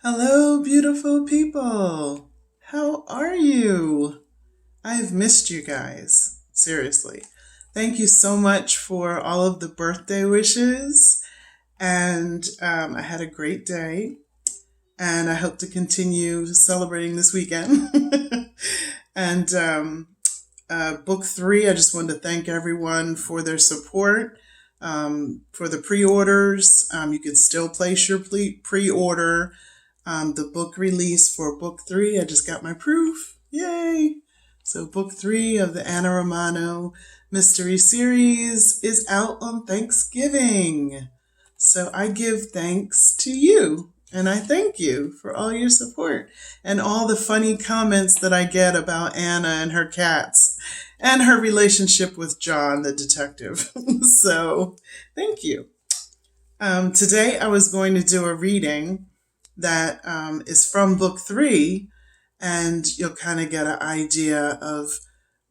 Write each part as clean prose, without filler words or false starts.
Hello, beautiful people. How are you? I've missed you guys. Seriously. Thank you so much for all of the birthday wishes. And I had a great day. And I hope to continue celebrating this weekend. and book three, I just wanted to thank everyone for their support. For the pre orders, you can still place your pre order. The book release for book three. I just got my proof. Yay! So book three of the Anna Romano Mystery Series is out on Thanksgiving. So I give thanks to you and I thank you for all your support and all the funny comments that I get about Anna and her cats and her relationship with John, the detective. So thank you. Today I was going to do a reading that is from book three, and you'll kind of get an idea of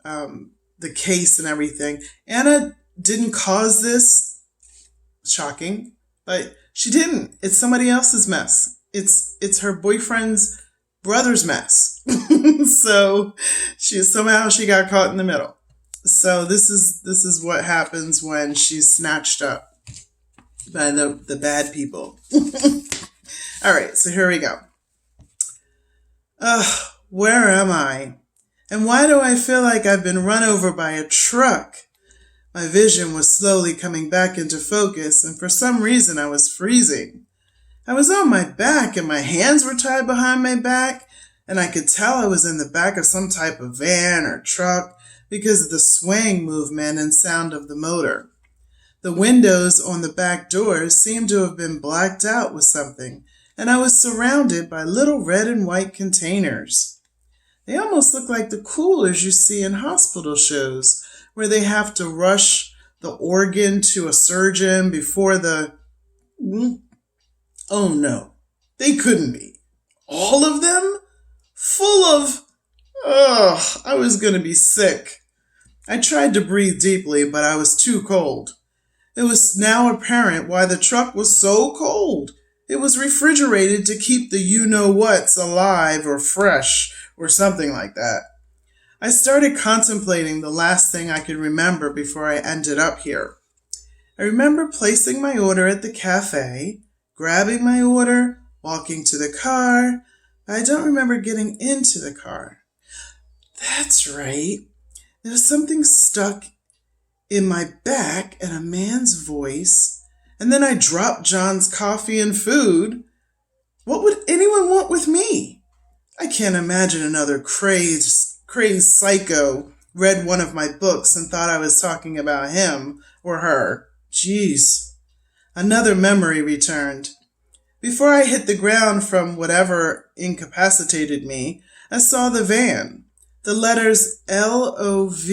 the case and everything. Anna didn't cause this, shocking, but she didn't. It's somebody else's mess. It's her boyfriend's brother's mess. So she got caught in the middle. So this is what happens when she's snatched up by the bad people. All right, so here we go. Ugh, where am I? And why do I feel like I've been run over by a truck? My vision was slowly coming back into focus, and for some reason I was freezing. I was on my back, and my hands were tied behind my back, and I could tell I was in the back of some type of van or truck because of the swaying movement and sound of the motor. The windows on the back doors seemed to have been blacked out with something, and I was surrounded by little red and white containers. They almost look like the coolers you see in hospital shows, where they have to rush the organ to a surgeon before the... Oh no, they couldn't be. All of them? Full of... Ugh, I was going to be sick. I tried to breathe deeply, but I was too cold. It was now apparent why the truck was so cold. It was refrigerated to keep the you-know-whats alive or fresh or something like that. I started contemplating the last thing I could remember before I ended up here. I remember placing my order at the cafe, grabbing my order, walking to the car, but I don't remember getting into the car. That's right. There was something stuck in my back and a man's voice. And then I dropped John's coffee and food. What would anyone want with me? I can't imagine another crazed psycho read one of my books and thought I was talking about him or her. Jeez. Another memory returned. Before I hit the ground from whatever incapacitated me, I saw the van. The letters LOV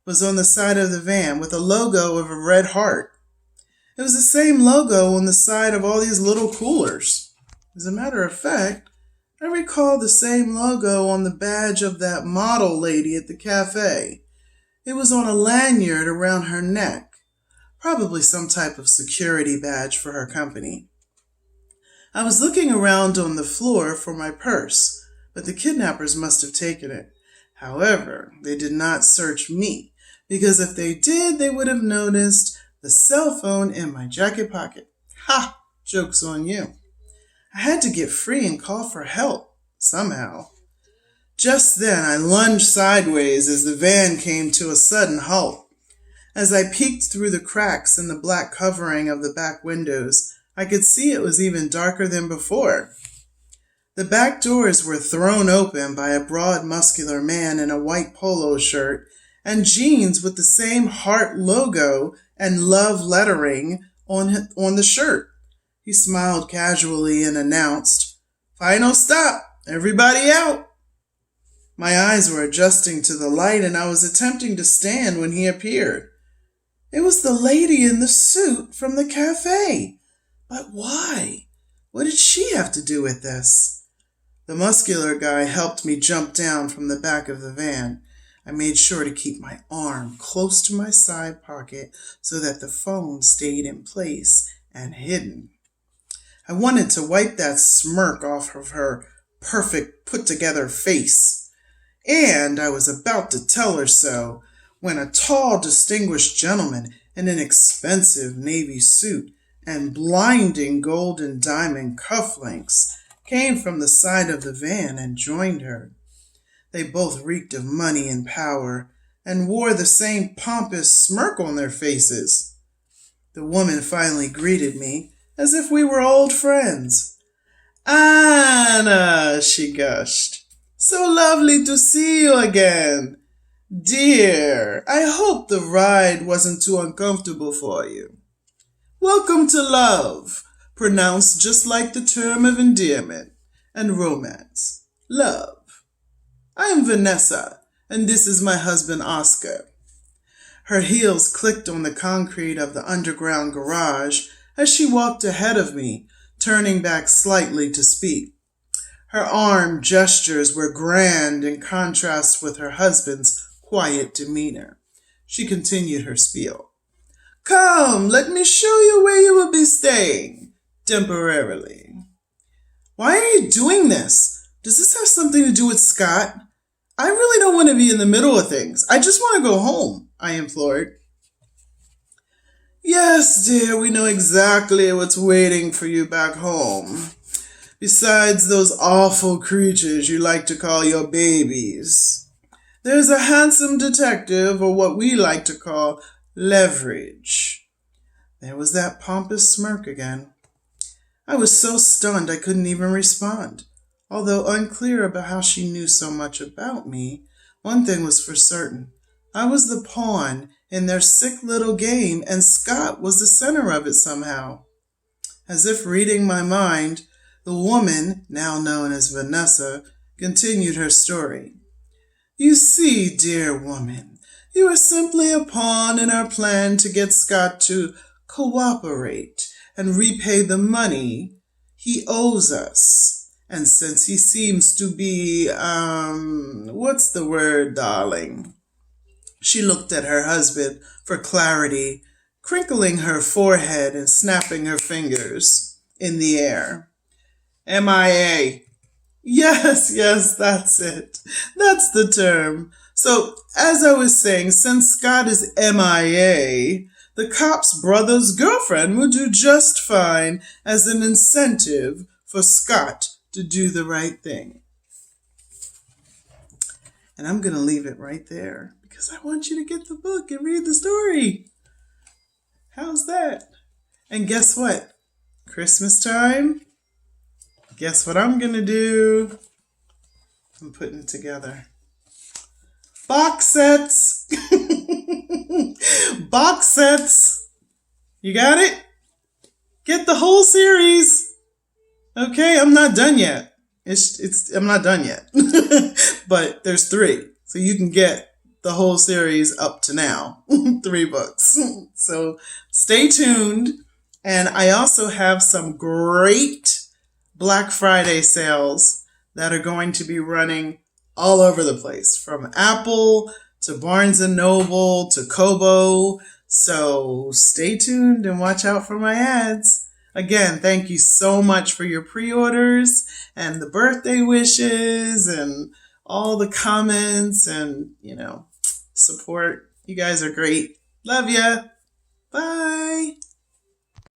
was on the side of the van with a logo of a red heart. It was the same logo on the side of all these little coolers. As a matter of fact, I recall the same logo on the badge of that model lady at the cafe. It was on a lanyard around her neck, probably some type of security badge for her company. I was looking around on the floor for my purse, but the kidnappers must have taken it. However, they did not search me, because if they did, they would have noticed the cell phone in my jacket pocket. Ha! Joke's on you. I had to get free and call for help, somehow. Just then, I lunged sideways as the van came to a sudden halt. As I peeked through the cracks in the black covering of the back windows, I could see it was even darker than before. The back doors were thrown open by a broad, muscular man in a white polo shirt and jeans with the same heart logo and love lettering on the shirt. He smiled casually and announced, "Final stop! Everybody out!" My eyes were adjusting to the light and I was attempting to stand when he appeared. It was the lady in the suit from the cafe. But why? What did she have to do with this? The muscular guy helped me jump down from the back of the van. I made sure to keep my arm close to my side pocket so that the phone stayed in place and hidden. I wanted to wipe that smirk off of her perfect, put-together face, and I was about to tell her so when a tall, distinguished gentleman in an expensive navy suit and blinding gold and diamond cufflinks came from the side of the van and joined her. They both reeked of money and power and wore the same pompous smirk on their faces. The woman finally greeted me as if we were old friends. "Anna," she gushed. "So lovely to see you again. Dear, I hope the ride wasn't too uncomfortable for you. Welcome to love, pronounced just like the term of endearment and romance. Love. I am Vanessa, and this is my husband Oscar." Her heels clicked on the concrete of the underground garage as she walked ahead of me, turning back slightly to speak. Her arm gestures were grand in contrast with her husband's quiet demeanor. She continued her spiel. "Come, let me show you where you will be staying, temporarily." "Why are you doing this? Does this have something to do with Scott? I really don't want to be in the middle of things. I just want to go home," I implored. "Yes, dear, we know exactly what's waiting for you back home. Besides those awful creatures you like to call your babies, there's a handsome detective, or what we like to call leverage." There was that pompous smirk again. I was so stunned I couldn't even respond. Although unclear about how she knew so much about me, one thing was for certain. I was the pawn in their sick little game, and Scott was the center of it somehow. As if reading my mind, the woman, now known as Vanessa, continued her story. "You see, dear woman, you are simply a pawn in our plan to get Scott to cooperate and repay the money he owes us. And since he seems to be, what's the word, darling?" She looked at her husband for clarity, crinkling her forehead and snapping her fingers in the air. "MIA. Yes, that's it. That's the term. So, as I was saying, since Scott is MIA, the cop's brother's girlfriend will do just fine as an incentive for Scott to do the right thing." And I'm going to leave it right there because I want you to get the book and read the story. How's that? And guess what? Christmas time? Guess what I'm going to do? I'm putting together box sets. Box sets. You got it? Get the whole series. Okay, I'm not done yet. I'm not done yet. But there's 3. So you can get the whole series up to now. 3 books. So stay tuned. And I also have some great Black Friday sales that are going to be running all over the place, from Apple to Barnes & Noble to Kobo. So stay tuned and watch out for my ads. Again, thank you so much for your pre-orders and the birthday wishes and all the comments and, support. You guys are great. Love ya. Bye.